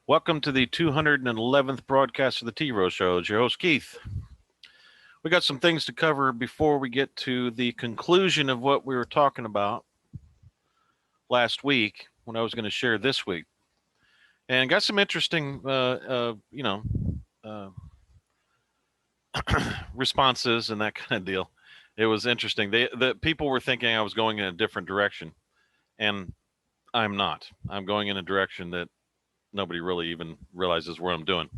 Welcome to the 211th broadcast of the T-ROH Show. It's your host, Keith. We got some things to cover before we get to the conclusion of what we were talking about last week when I was going to share this week. And got some interesting, uh, responses and that kind of deal. It was interesting. The people were thinking I was going in a different direction, and I'm not. I'm going in a direction that nobody really even realizes what I'm doing.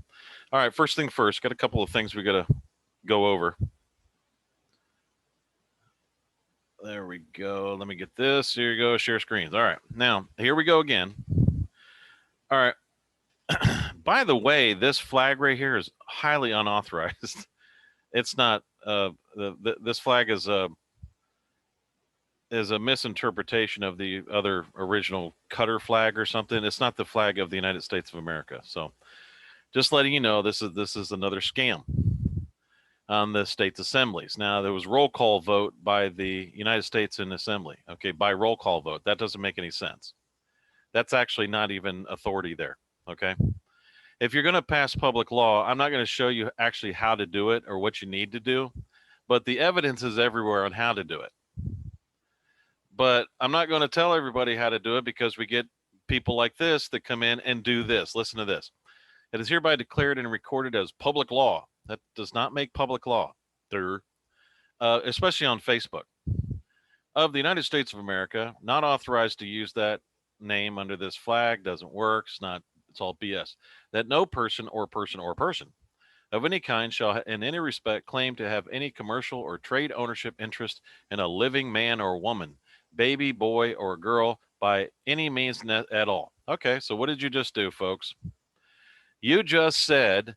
All right, first thing first, got a couple of things we got to go over. There we go. Let me get this. Here you go. Share screens. All right. Now, here we go again. All right. By the way, this flag right here is highly unauthorized. It's not. This flag is a misinterpretation of the other original Cutter flag or something. It's not the flag of the United States of America. So, just letting you know, this is another scam on the state's assemblies. Now, there was roll call vote by the United States in Assembly. Okay, by roll call vote. That doesn't make any sense. That's actually not even authority there. Okay. If you're going to pass public law, I'm not going to show you actually how to do it or what you need to do, but the evidence is everywhere on how to do it. But I'm not going to tell everybody how to do it because we get people like this that come in and do this. Listen to this. It is hereby declared and recorded as public law. That does not make public law, especially on Facebook. Of the United States of America, not authorized to use that name under this flag, doesn't work. It's all BS. That no person of any kind shall in any respect claim to have any commercial or trade ownership interest in a living man or woman, baby, boy, or girl by any means at all. Okay, so what did you just do, folks? You just said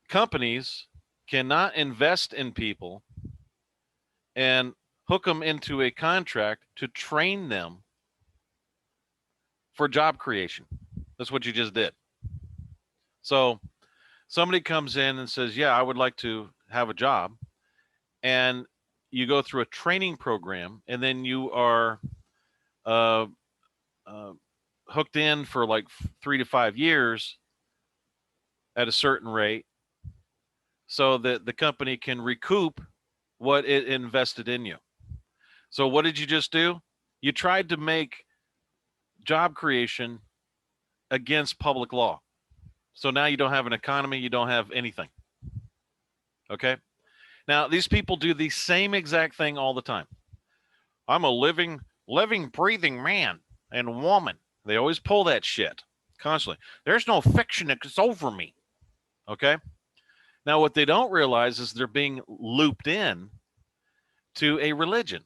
companies cannot invest in people and hook them into a contract to train them for job creation. That's what you just did. So somebody comes in and says, yeah, I would like to have a job. And you go through a training program, and then you are hooked in for like 3 to 5 years at a certain rate so that the company can recoup what it invested in you. So what did you just do? You tried to make job creation against public law. So now you don't have an economy, you don't have anything. Okay? Now, these people do the same exact thing all the time. I'm a living, breathing man and woman. They always pull that shit constantly. There's no fiction that's over me. Okay? Now, what they don't realize is they're being looped in to a religion.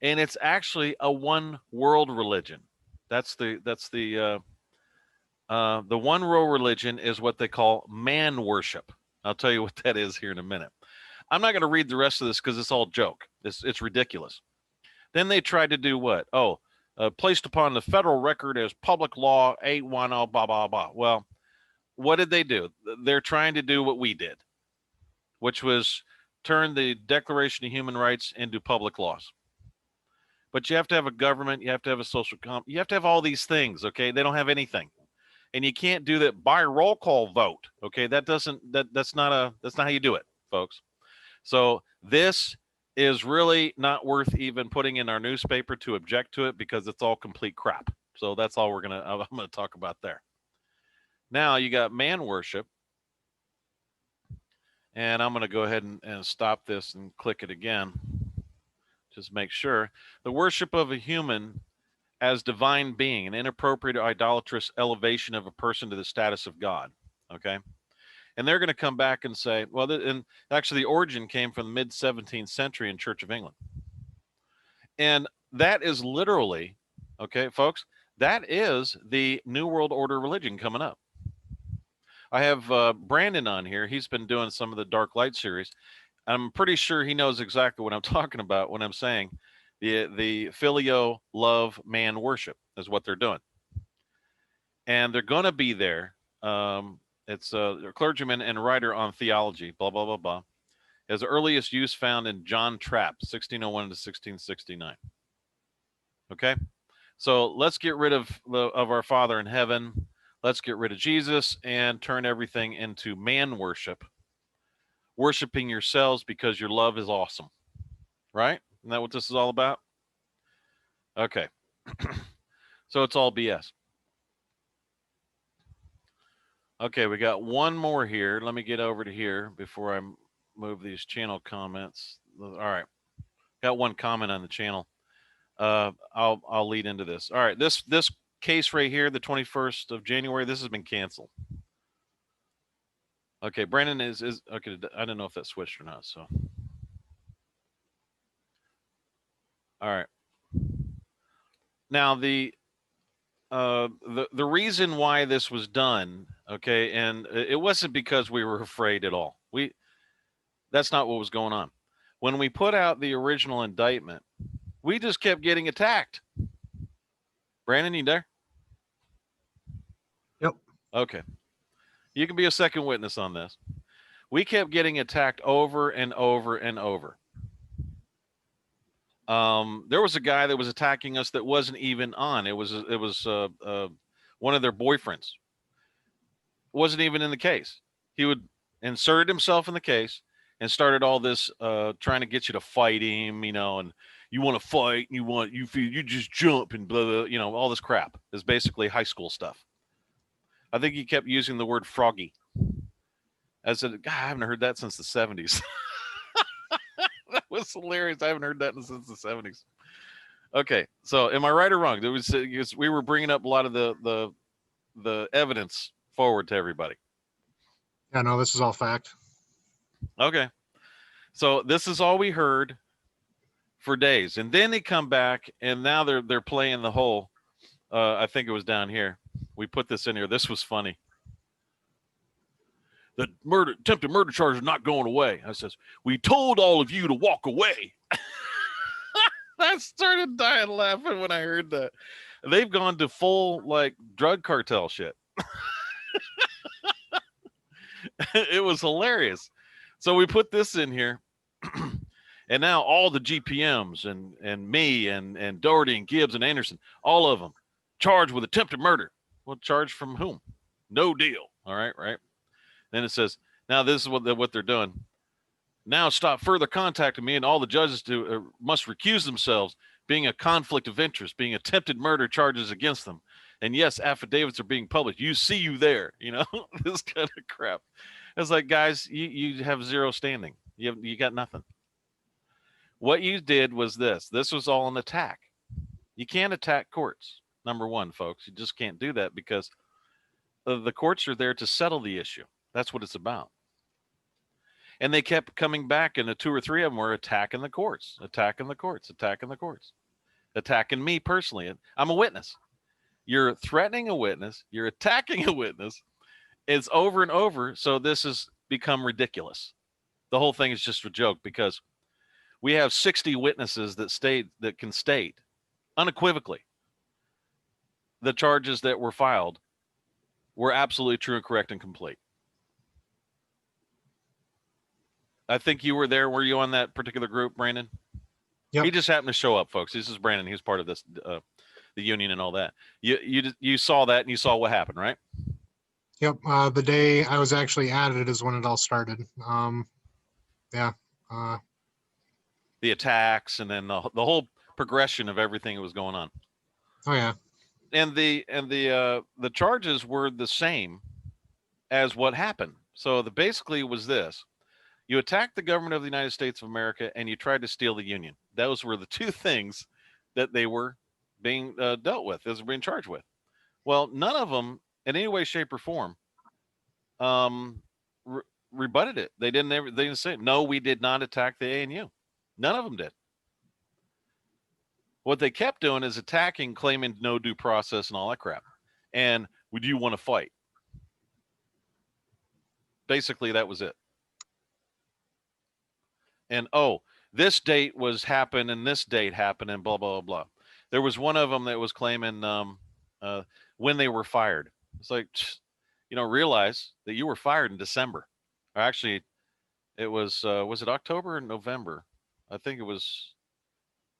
And it's actually a one world religion. That's the one world religion is what they call man worship. I'll tell you what that is here in a minute. I'm not going to read the rest of this because it's all joke. It's ridiculous. Then they tried to do what? Placed upon the federal record as public law 810, blah, blah, blah. Well, what did they do? They're trying to do what we did, which was turn the Declaration of Human Rights into public laws. But you have to have a government, you have to have a social you have to have all these things, okay? They don't have anything. And you can't do that by roll call vote, okay? That's not how you do it, folks. So this is really not worth even putting in our newspaper to object to it because it's all complete crap. So that's all I'm gonna talk about there. Now you got man worship. And I'm gonna go ahead and stop this and click it again. Just make sure. The worship of a human as divine being, an inappropriate or idolatrous elevation of a person to the status of God. Okay. And they're going to come back and say, well, and actually the origin came from the mid 17th century in Church of England. And that is literally, okay, folks, that is the New World Order religion coming up. I have Brandon on here. He's been doing some of the Dark Light series. I'm pretty sure he knows exactly what I'm talking about when I'm saying the filio love man worship is what they're doing. And they're going to be there. It's a clergyman and writer on theology, blah, blah, blah, blah. His earliest use found in John Trapp, 1601 to 1669. Okay? So let's get rid of our Father in heaven. Let's get rid of Jesus and turn everything into man worship, worshiping yourselves because your love is awesome. Right? Isn't that what this is all about? Okay. So it's all BS. Okay, we got one more here. Let me get over to here before I move these channel comments. All right. Got one comment on the channel. I'll lead into this. All right, this case right here, the 21st of January, this has been canceled. Okay, Brandon is okay. I don't know if that switched or not. So, all right. Now the reason why this was done, okay, and it wasn't because we were afraid at all. That's not what was going on. When we put out the original indictment, we just kept getting attacked. Brandon, you there? Yep. Okay. You can be a second witness on this. We kept getting attacked over and over and over. There was a guy that was attacking us that wasn't even on. It was one of their boyfriends. Wasn't even in the case. He would inserted himself in the case and started all this trying to get you to fight him, and you want to fight, and you just jump and blah, blah, all this crap. Is basically high school stuff. I think he kept using the word froggy. I said, God, I haven't heard that since the 70s. That was hilarious. I haven't heard that since the 70s. Okay, so am I right or wrong? We were bringing up a lot of the evidence forward to everybody. Yeah, no, this is all fact. Okay, so this is all we heard for days, and then they come back, and now they're playing the whole. I think it was down here. We put this in here. This was funny. The attempted murder charge is not going away. I says, we told all of you to walk away. I started dying laughing when I heard that. They've gone to full like drug cartel shit. It was hilarious. So we put this in here. And now all the GPMs and me and Doherty and Gibbs and Anderson, all of them charged with attempted murder. Well, charged from whom? No deal. All right, right. Then it says, now this is what they're doing. Now stop further contacting me, and all the judges must recuse themselves, being a conflict of interest, being attempted murder charges against them. And yes, affidavits are being published. See you there. This kind of crap. It's like, guys, you have zero standing. You got nothing. What you did was this. This was all an attack. You can't attack courts. Number one, folks, you just can't do that because the courts are there to settle the issue. That's what it's about. And they kept coming back, and the two or three of them were attacking the courts, attacking me personally. I'm a witness. You're threatening a witness. You're attacking a witness. It's over and over. So this has become ridiculous. The whole thing is just a joke because we have 60 witnesses that can state unequivocally the charges that were filed were absolutely true and correct and complete. I think you were there. Were you on that particular group, Brandon? Yep. He just happened to show up, folks. This is Brandon. He was part of this, the union and all that. You saw that and you saw what happened, right? Yep. The day I was actually added is when it all started. Yeah. The attacks and then the whole progression of everything that was going on. Oh yeah. And the charges were the same as what happened. So basically was this. You attacked the government of the United States of America and you tried to steal the union. Those were the two things that they were being dealt with, as being charged with. Well, none of them in any way, shape, or form rebutted it. They didn't say, no, we did not attack the ANU. None of them did. What they kept doing is attacking, claiming no due process and all that crap. And would you want to fight? Basically, that was it. And this date was happened and this date happened and blah, blah, blah. There was one of them that was claiming when they were fired. It's like, you don't realize that you were fired in December. Or actually, it was it October or November? I think it was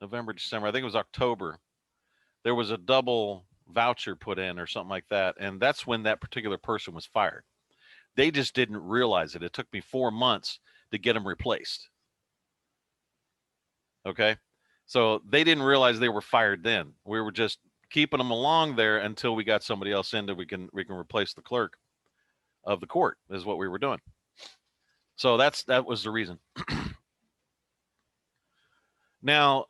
November, December. I think it was October there was a double voucher put in or something like that, and that's when that particular person was fired. They just didn't realize it. It took me 4 months to get them replaced. Okay, so they didn't realize they were fired then. We were just keeping them along there until we got somebody else in that we can replace the clerk of the court, is what we were doing. So that was the reason. Now,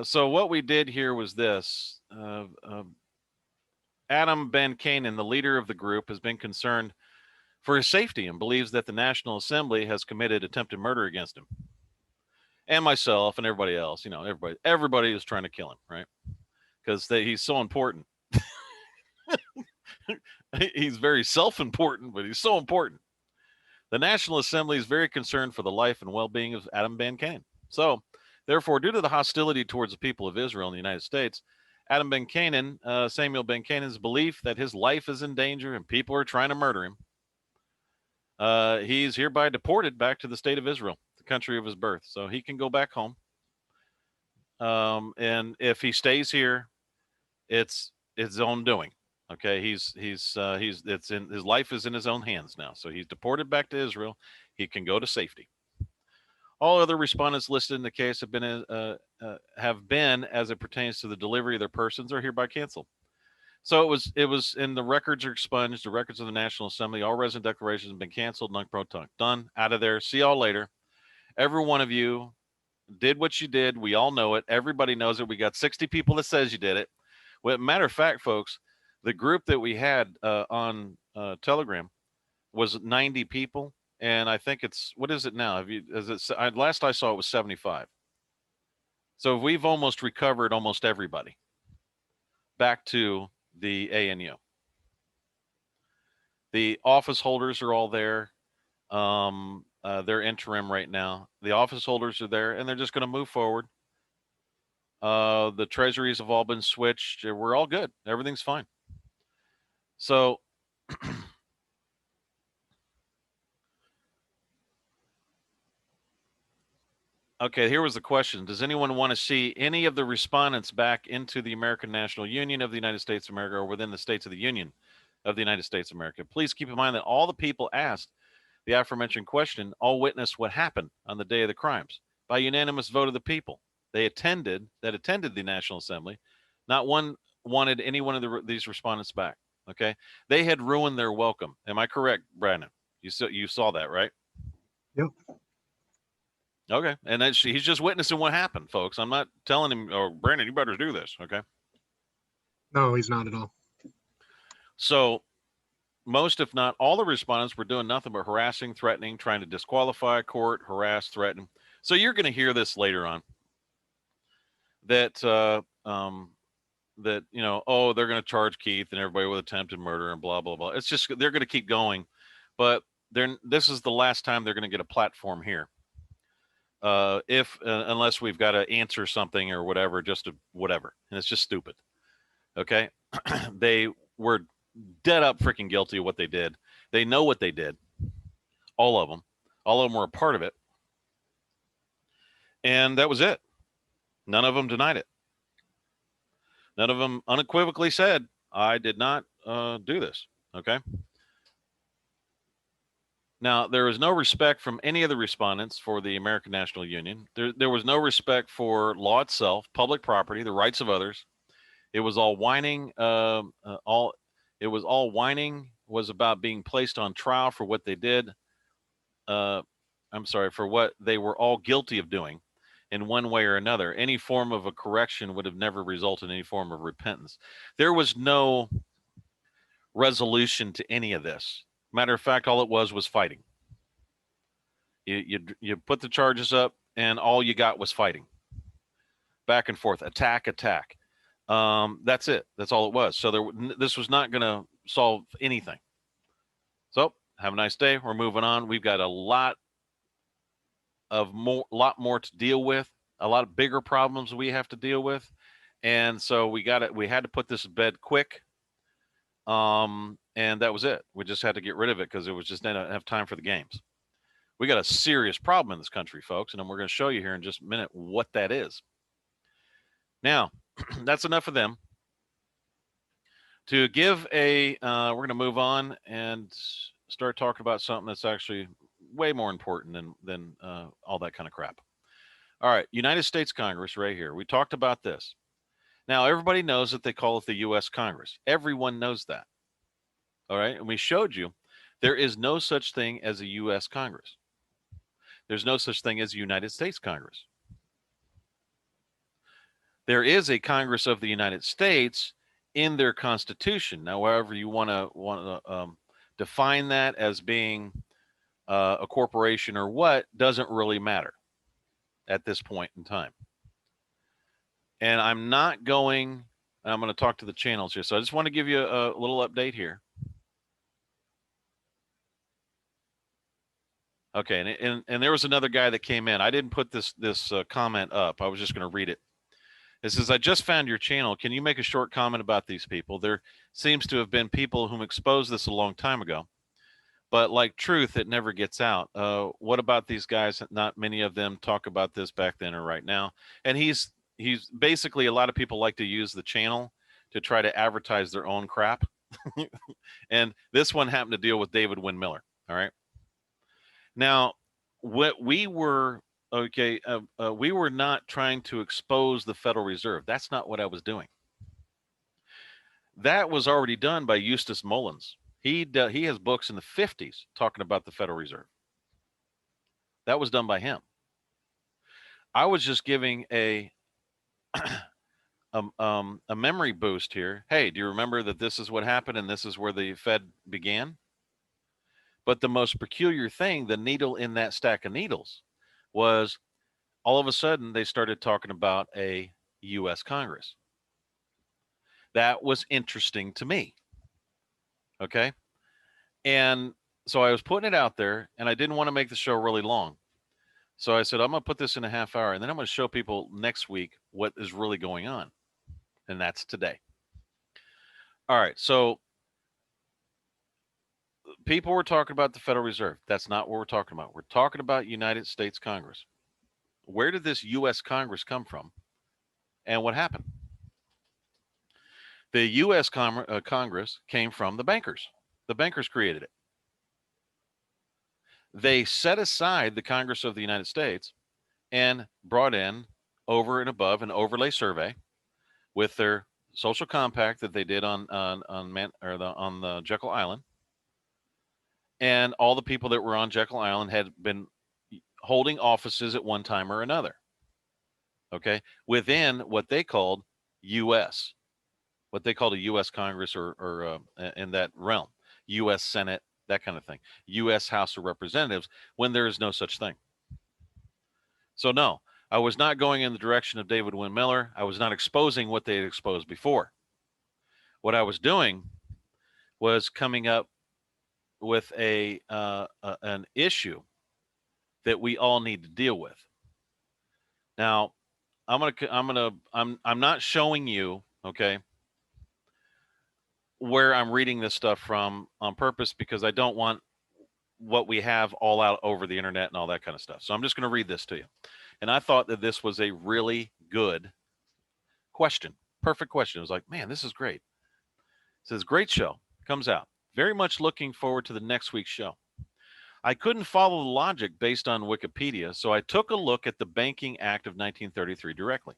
so what we did here was this. Adam Ben Canaan, the leader of the group, has been concerned for his safety and believes that the National Assembly has committed attempted murder against him. And myself and everybody else, everybody is trying to kill him, right? Because he's so important. He's very self-important, but he's so important. The National Assembly is very concerned for the life and well-being of Adam Ben Canaan. So, therefore, due to the hostility towards the people of Israel in the United States, Adam Ben Canaan, Samuel Ben Canaan's belief that his life is in danger and people are trying to murder him, he's hereby deported back to the state of Israel, the country of his birth. So he can go back home. And if he stays here, it's his own doing. Okay, it's in his life is in his own hands now. So he's deported back to Israel. He can go to safety. All other respondents listed in the case have been as it pertains to the delivery of their persons are hereby canceled. So it was, and the records are expunged. The records of the National Assembly, all resident declarations have been canceled. Nunc pro tunc. Done. Out of there. See y'all later. Every one of you did what you did. We all know it. Everybody knows it. We got 60 people that says you did it. Well, matter of fact, folks, the group that we had on Telegram was 90 people, and I think it's, what is it now? Last I saw it was 75. So we've almost recovered almost everybody back to the ANU. The office holders are all there. They're interim right now. The office holders are there, and they're just going to move forward. The treasuries have all been switched. We're all good. Everything's fine. So okay, here was the question. Does anyone want to see any of the respondents back into the American National Union of the United States of America or within the states of the Union of the United States of America? Please keep in mind that all the people asked the aforementioned question all witnessed what happened on the day of the crimes by unanimous vote of the people. They attended the National Assembly. Not one wanted any one of these respondents back. Okay, they had ruined their welcome. Am I correct, Brandon? You saw that, right? Yep. Okay, and he's just witnessing what happened, folks. I'm not telling him, "Oh, Brandon, you better do this." Okay. No, he's not at all. So, most, if not all, the respondents were doing nothing but harassing, threatening, trying to disqualify court, harass, threaten. So you're going to hear this later on. That oh, they're going to charge Keith and everybody with attempted murder and blah blah blah. It's just they're going to keep going, but this is the last time they're going to get a platform here. Unless we've got to answer something or whatever, whatever, and it's just stupid. Okay, they were dead up freaking guilty of what they did. They know what they did. All of them were a part of it, and that was it. None of them denied it. None of them unequivocally said, I did not do this. Okay. Now, there was no respect from any of the respondents for the American National Union. There was no respect for law itself, public property, the rights of others. It was all whining. Was about being placed on trial for what they did. For what they were all guilty of doing in one way or another. Any form of a correction would have never resulted in any form of repentance. There was no resolution to any of this. Matter of fact, all it was fighting. You put the charges up, and all you got was fighting. Back and forth, attack. That's it. That's all it was. So this was not going to solve anything. So have a nice day. We're moving on. We've got a lot more to deal with, a lot of bigger problems we have to deal with, and so we had to put this to bed quick, and that was it. We just had to get rid of it because it was just didn't have time for the games. We got a serious problem in this country, folks, and we're going to show you here in just a minute what that is. Now, that's enough of them. To give a, we're going to move on and start talking about something that's actually way more important than all that kind of crap. All right, United States Congress right here. We talked about this. Now, everybody knows that they call it the U.S. Congress. Everyone knows that. All right, and we showed you there is no such thing as a U.S. Congress. There's no such thing as a United States Congress. There is a Congress of the United States in their Constitution. Now, however you want to define that as being a corporation or what doesn't really matter at this point in time. And I'm not going. I'm going to talk to the channels here, so I just want to give you a little update here. Okay, and there was another guy that came in. I didn't put this comment up. I was just going to read it. It says, I just found your channel. Can you make a short comment about these people? There seems to have been people whom exposed this a long time ago. But like truth, it never gets out. What about these guys? Not many of them talk about this back then or right now. And he's basically, a lot of people like to use the channel to try to advertise their own crap. And this one happened to deal with David Wynn Miller. All right. Now, what we were we were not trying to expose the Federal Reserve. That's not what I was doing. That was already done by Eustace Mullins. He has books in the 50s talking about the Federal Reserve. That was done by him. I was just giving a memory boost here. Hey, do you remember that this is what happened and this is where the Fed began? But the most peculiar thing, the needle in that stack of needles, was all of a sudden they started talking about a U.S. Congress. That was interesting to me. Okay. And so I was putting it out there, and I didn't want to make the show really long. So I said, I'm going to put this in a half hour, and then I'm going to show people next week what is really going on. And that's today. All right. So people were talking about the Federal Reserve. That's not what we're talking about. We're talking about United States Congress. Where did this U.S. Congress come from? And what happened? The U.S. Congress came from the bankers. The bankers created it. They set aside the Congress of the United States and brought in, over and above, an overlay survey with their social compact that they did on the Jekyll Island. And all the people that were on Jekyll Island had been holding offices at one time or another. Okay, within what they called U.S., what they called a U.S. Congress or in that realm, U.S. Senate, that kind of thing, U.S. House of Representatives, when there is no such thing. So no, I was not going in the direction of David Wynn Miller. I was not exposing what they had exposed before. What I was doing was coming up with an issue that we all need to deal with. Now, I'm not showing you, okay, where I'm reading this stuff from on purpose, because I don't want what we have all out over the internet and all that kind of stuff. So I'm just going to read this to you. And I thought that this was a really good question. Perfect question. It was like, man, this is great. It says, great show. Comes out. Very much looking forward to the next week's show. I couldn't follow the logic based on Wikipedia, so I took a look at the Banking Act of 1933 directly.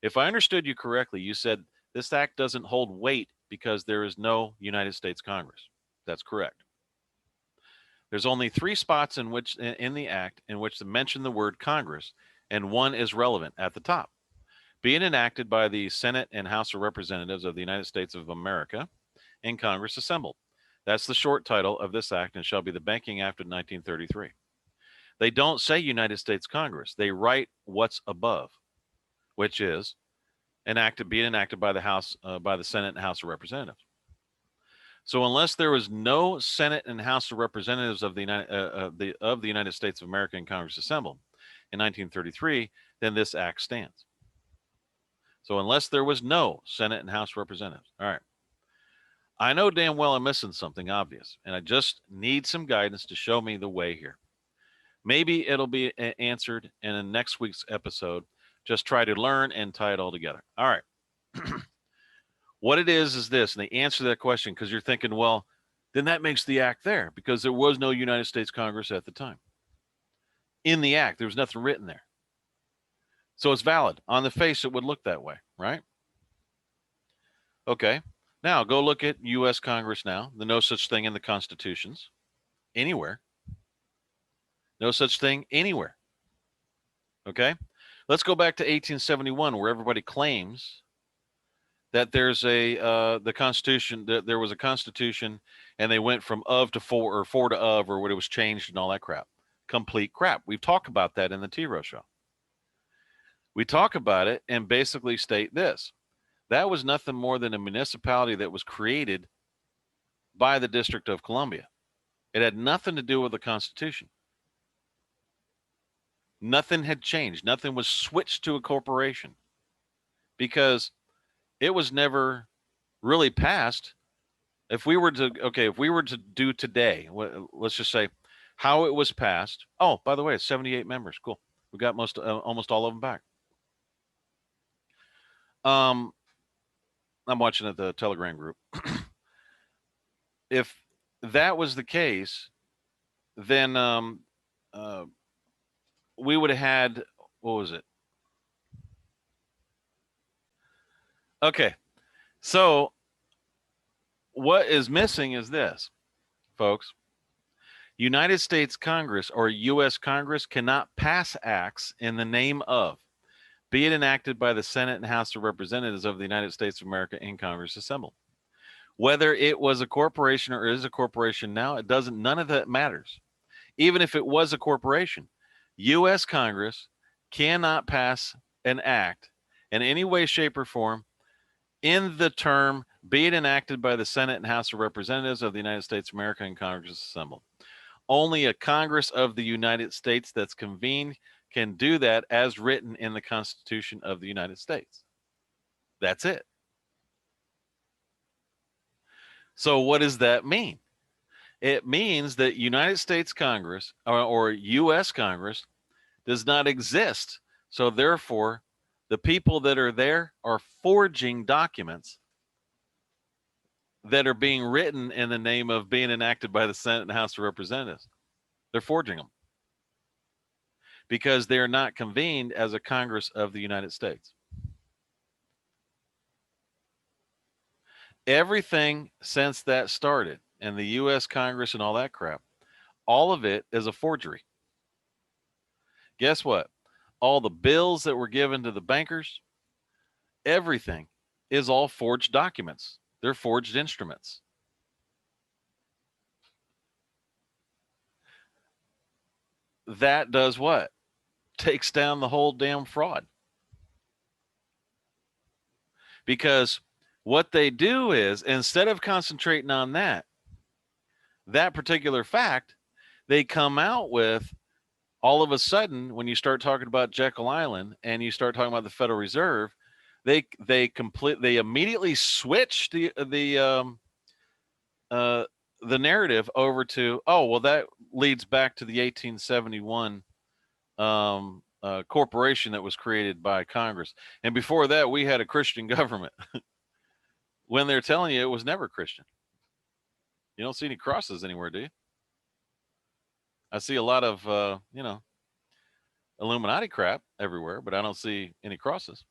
If I understood you correctly, you said this act doesn't hold weight because there is no United States Congress. That's correct. There's only 3 spots in the act in which to mention the word Congress, and one is relevant at the top. Being enacted by the Senate and House of Representatives of the United States of America and Congress assembled. That's the short title of this act, and shall be the Banking Act of 1933. They don't say United States Congress. They write what's above, which is being enacted by the Senate and House of Representatives. So unless there was no Senate and House of Representatives of the United States of America and Congress assembled in 1933, then this act stands. So unless there was no Senate and House of Representatives. All right. I know damn well I'm missing something obvious, and I just need some guidance to show me the way here. Maybe it'll be answered in next week's episode, Just try to learn and tie it all together. All right. What it is this, and the answer to that question, because you're thinking, well, then that makes the act there because there was no United States Congress at the time. In the act, there was nothing written there. So it's valid. On the face, it would look that way, right? Okay. Now go look at U.S. Congress now. The no such thing in the constitutions anywhere. No such thing anywhere. Okay. Let's go back to 1871, where everybody claims that there's the Constitution. That there was a Constitution, and they went from of to for, or for to of, or what it was changed, and all that crap. Complete crap. We've talked about that in the T-ROH show. We talk about it and basically state this: that was nothing more than a municipality that was created by the District of Columbia. It had nothing to do with the Constitution. Nothing had changed. Nothing was switched to a corporation because it was never really passed. If we were to do today, let's just say how it was passed. Oh, by the way, it's 78 members. Cool. We got almost all of them back. I'm watching at the Telegram group. If that was the case, then we would have had, what was it? Okay. So what is missing is this, folks. United States Congress or U.S. Congress cannot pass acts in the name of, be it enacted by the Senate and House of Representatives of the United States of America in Congress assembled. Whether it was a corporation or is a corporation now, it doesn't, none of that matters. Even if it was a corporation, U.S. Congress cannot pass an act in any way, shape, or form in the term, be it enacted by the Senate and House of Representatives of the United States of America in Congress assembled. Only a Congress of the United States that's convened can do that as written in the Constitution of the United States. That's it. So what does that mean? It means that United States Congress or U.S. Congress does not exist. So therefore, the people that are there are forging documents that are being written in the name of being enacted by the Senate and House of Representatives. They're forging them because they are not convened as a Congress of the United States. Everything since that started, and the U.S. Congress and all that crap, all of it is a forgery. Guess what? All the bills that were given to the bankers, everything is all forged documents. They're forged instruments. That does what? Takes down the whole damn fraud. Because what they do is, instead of concentrating on that particular fact, they come out with, all of a sudden, when you start talking about Jekyll Island and you start talking about the Federal Reserve, they immediately switch the narrative over to, oh, well, that leads back to the 1871 corporation that was created by Congress. And before that, we had a Christian government. When they're telling you it was never Christian. You don't see any crosses anywhere, do you? I see a lot of, Illuminati crap everywhere, but I don't see any crosses.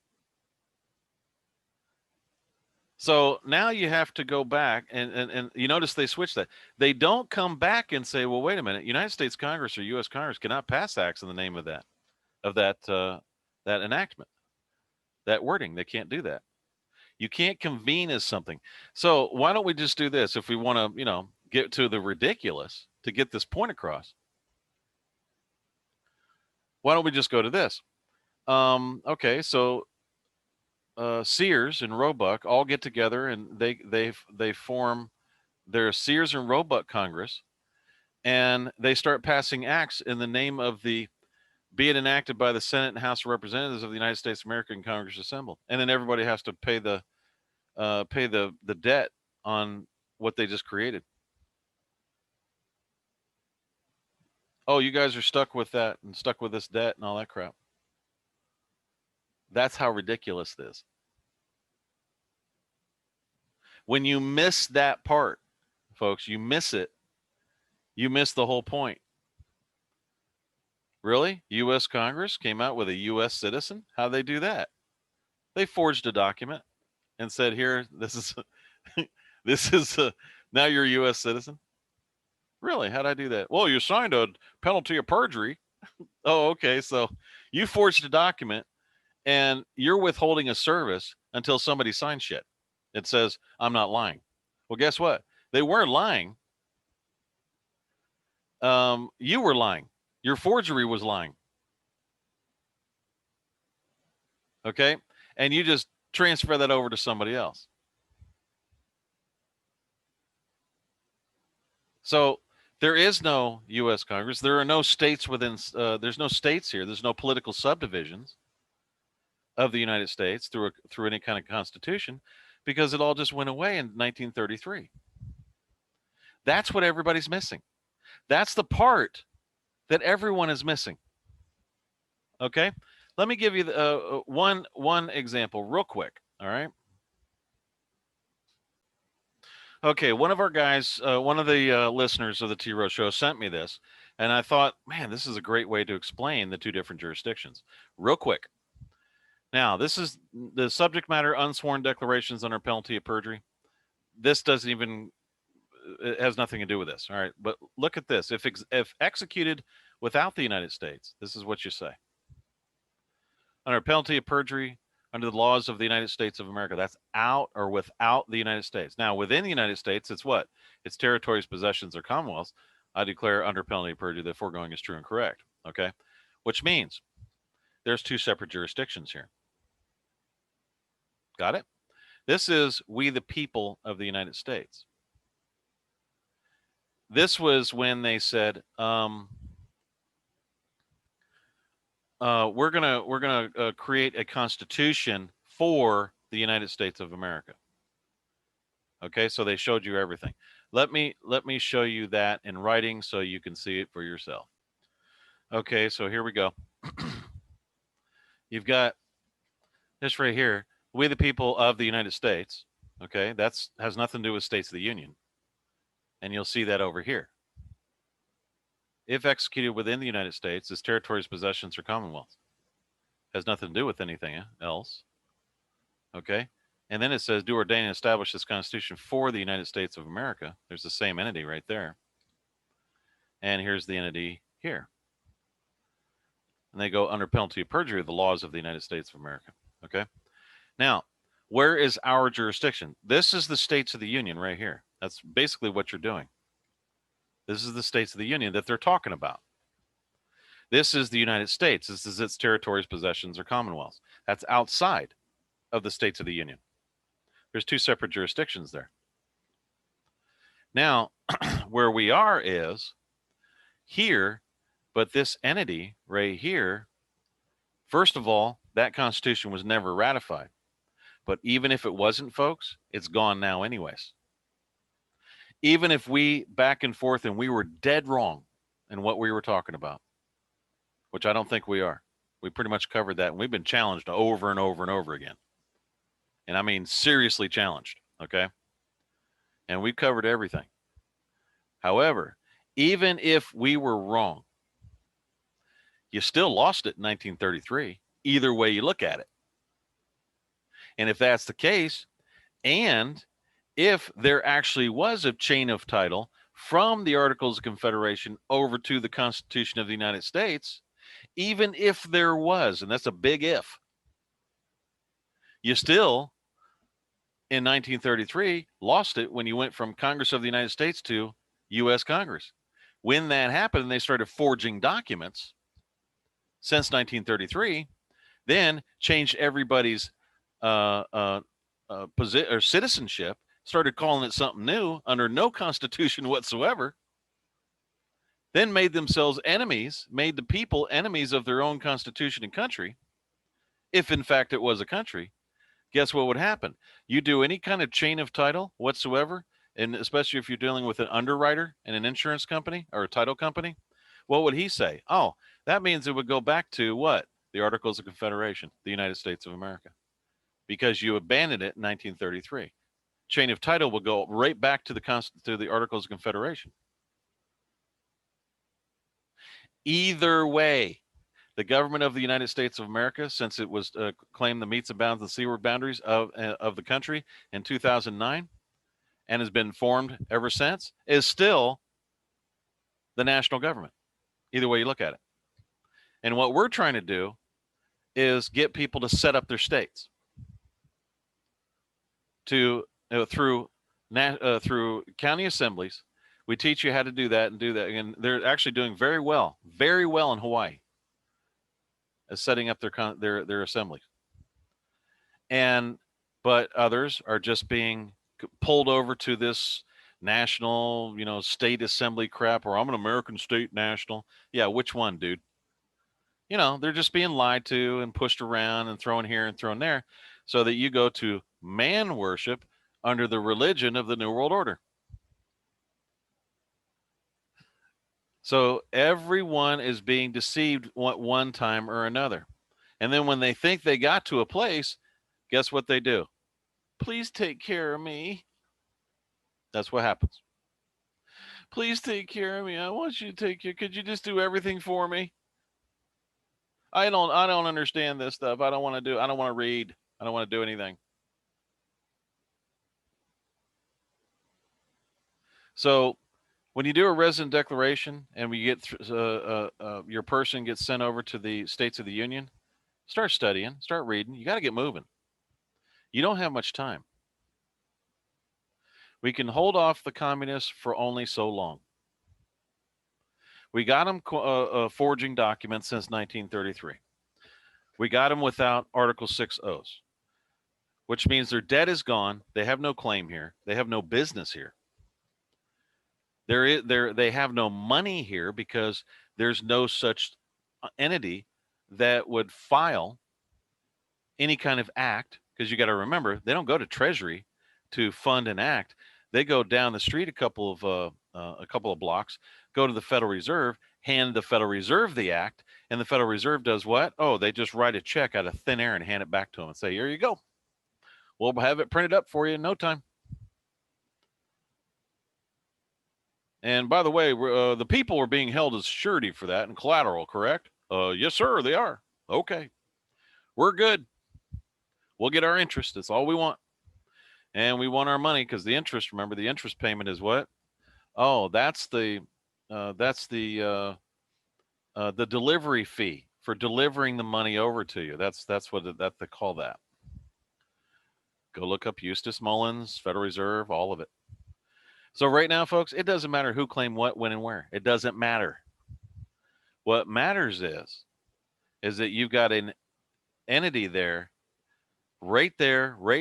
So now you have to go back and you notice they switch that. They don't come back and say, well, wait a minute, United States Congress or U.S. Congress cannot pass acts in the name of that enactment, that wording. They can't do that. You can't convene as something. So why don't we just do this if we want to, get to the ridiculous to get this point across? Why don't we just go to this? Okay, so Sears and Roebuck all get together and they form their Sears and Roebuck Congress, and they start passing acts in the name of the, be it enacted by the Senate and House of Representatives of the United States of America in Congress assembled, and then everybody has to pay the debt on what they just created. Oh, you guys are stuck with that and stuck with this debt and all that crap. That's how ridiculous this is. When you miss that part, folks, you miss it. You miss the whole point. Really? U.S. Congress came out with a U.S. citizen? How'd they do that? They forged a document and said, "Here, this is, this is, now you're a U.S. citizen." Really? How'd I do that? Well, you signed a penalty of perjury. Oh, okay. So you forged a document and you're withholding a service until somebody signs shit. It says, "I'm not lying." Well, guess what? They weren't lying. You were lying. Your forgery was lying. Okay. And you just transfer that over to somebody else. So there is no U.S. Congress. There are no states within, there's no states here. There's no political subdivisions of the United States through any kind of constitution, because it all just went away in 1933. That's what everybody's missing. That's the part that everyone is missing. Okay, let me give you one example real quick. All right. Okay, one of our guys, one of the listeners of the T-ROH show sent me this, and I thought, man, this is a great way to explain the two different jurisdictions. Real quick. Now, this is the subject matter: unsworn declarations under penalty of perjury. This doesn't even, it has nothing to do with this. All right, but look at this. If executed without the United States, this is what you say: under penalty of perjury, under the laws of the United States of America. That's out or without the United States. Now, within the United States, it's what? It's territories, possessions, or commonwealths. I declare under penalty of perjury the foregoing is true and correct. Okay, which means there's two separate jurisdictions here. Got it? This is we the people of the United States. This was when they said, we're gonna create a constitution for the United States of America. Okay, so they showed you everything. Let me show you that in writing so you can see it for yourself. Okay, so here we go. You've got this right here. We the people of the United States. Okay, that's has nothing to do with states of the Union. And you'll see that over here. If executed within the United States, as territories, possessions, or commonwealths. Has nothing to do with anything else. Okay, and then it says, do ordain and establish this Constitution for the United States of America. There's the same entity right there. And here's the entity here. And they go under penalty of perjury, the laws of the United States of America. Okay, now, where is our jurisdiction? This is the states of the Union right here. That's basically what you're doing. This is the states of the Union that they're talking about. This is the United States. This is its territories, possessions, or commonwealths. That's outside of the states of the Union. There's two separate jurisdictions there. Now, where we are is here, but this entity right here, first of all, that Constitution was never ratified. But even if it wasn't, folks, it's gone now anyways. Even if we back and forth and we were dead wrong in what we were talking about, which I don't think we are. We pretty much covered that, and we've been challenged over and over and over again. And I mean seriously challenged, okay? And we've covered everything. However, even if we were wrong, you still lost it in 1933, either way you look at it. And if that's the case, and if there actually was a chain of title from the Articles of Confederation over to the Constitution of the United States, even if there was, and that's a big if, you still, in 1933, lost it when you went from Congress of the United States to U.S. Congress. When that happened and they started forging documents since 1933, then changed everybody's citizenship, started calling it something new under no constitution whatsoever, then made themselves enemies, made the people enemies of their own constitution and country. If in fact it was a country, guess what would happen? You do any kind of chain of title whatsoever, and especially if you're dealing with an underwriter in an insurance company or a title company, what would he say? Oh, that means it would go back to what? the Articles of Confederation, the United States of America, because you abandoned it in 1933. Chain of title will go right back to the Articles of Confederation. Either way, the government of the United States of America, since it was claimed the metes and bounds and seaward boundaries of the country in 2009 and has been formed ever since, is still the national government, either way you look at it. And what we're trying to do is get people to set up their states to through county assemblies. We teach you how to do that, and they're actually doing very well in Hawaii, as setting up their assemblies. But others are just being pulled over to this national, state assembly crap, or I'm an American state national. Yeah, which one, dude? They're just being lied to and pushed around and thrown here and thrown there, so that you go to man worship under the religion of the New World Order. So everyone is being deceived at one time or another. And then when they think they got to a place, guess what they do? Please take care of me. That's what happens. Please take care of me. I want you to take care. Could you just do everything for me? I don't understand this stuff. I don't want to read. I don't want to do anything. So when you do a resident declaration and we get your person gets sent over to the States of the Union, start studying, start reading. You got to get moving. You don't have much time. We can hold off the communists for only so long. We got them forging documents since 1933. We got them without Article 6 O's, which means their debt is gone. They have no claim here. They have no business here. They have no money here because there's no such entity that would file any kind of act, because you got to remember, they don't go to Treasury to fund an act. They go down the street a couple of blocks, go to the Federal Reserve, hand the Federal Reserve the act, and the Federal Reserve does what? Oh, they just write a check out of thin air and hand it back to them and say, here you go. We'll have it printed up for you in no time. And by the way, the people are being held as surety for that and collateral, correct? Yes, sir, they are. Okay. We're good. We'll get our interest. That's all we want. And we want our money because the interest, remember, the interest payment is what? Oh, that's the delivery fee for delivering the money over to you. That's what they call that. Go look up Eustace Mullins, Federal Reserve, all of it. So right now, folks, it doesn't matter who claimed what, when, and where. It doesn't matter. What matters is that you've got an entity there, right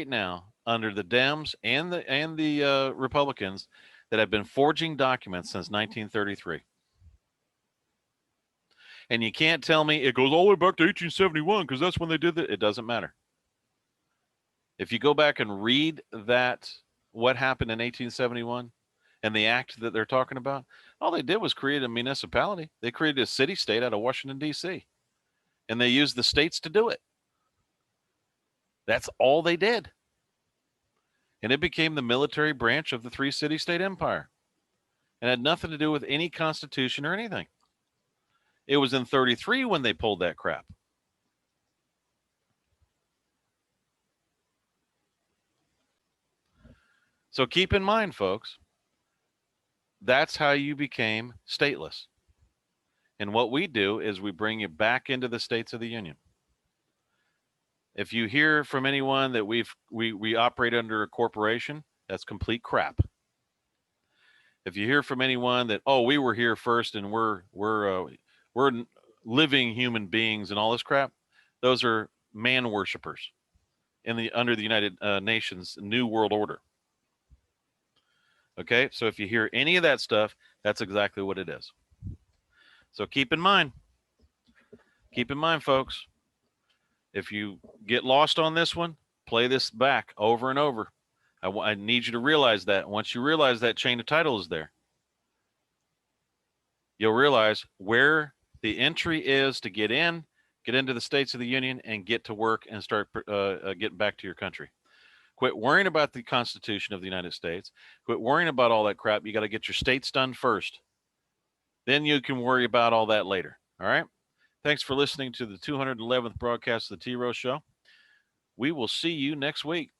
now, under the Dems and the Republicans that have been forging documents since 1933. And you can't tell me it goes all the way back to 1871 because that's when they did that. It doesn't matter. If you go back and read what happened in 1871 and the act that they're talking about, all they did was create a municipality. They created a city-state out of Washington, D.C., and they used the states to do it. That's all they did. And it became the military branch of the three city-state empire. And had nothing to do with any constitution or anything. It was in 33 when they pulled that crap. So keep in mind, folks, that's how you became stateless. And what we do is we bring you back into the states of the Union. If you hear from anyone that we operate under a corporation, that's complete crap. If you hear from anyone that, oh, we were here first and we're living human beings and all this crap, those are man worshipers under the United Nations New World Order. Okay, so if you hear any of that stuff, that's exactly what it is. So keep in mind, folks, if you get lost on this one, play this back over and over. I need you to realize that. Once you realize that chain of title is there, you'll realize where the entry is to get in Get into the states of the Union and get to work and start getting back to your country. Quit worrying about the Constitution of the United States. Quit worrying about all that crap. You got to get your states done first. Then you can worry about all that later. All right. Thanks for listening to the 211th broadcast of the T-ROH Show. We will see you next week.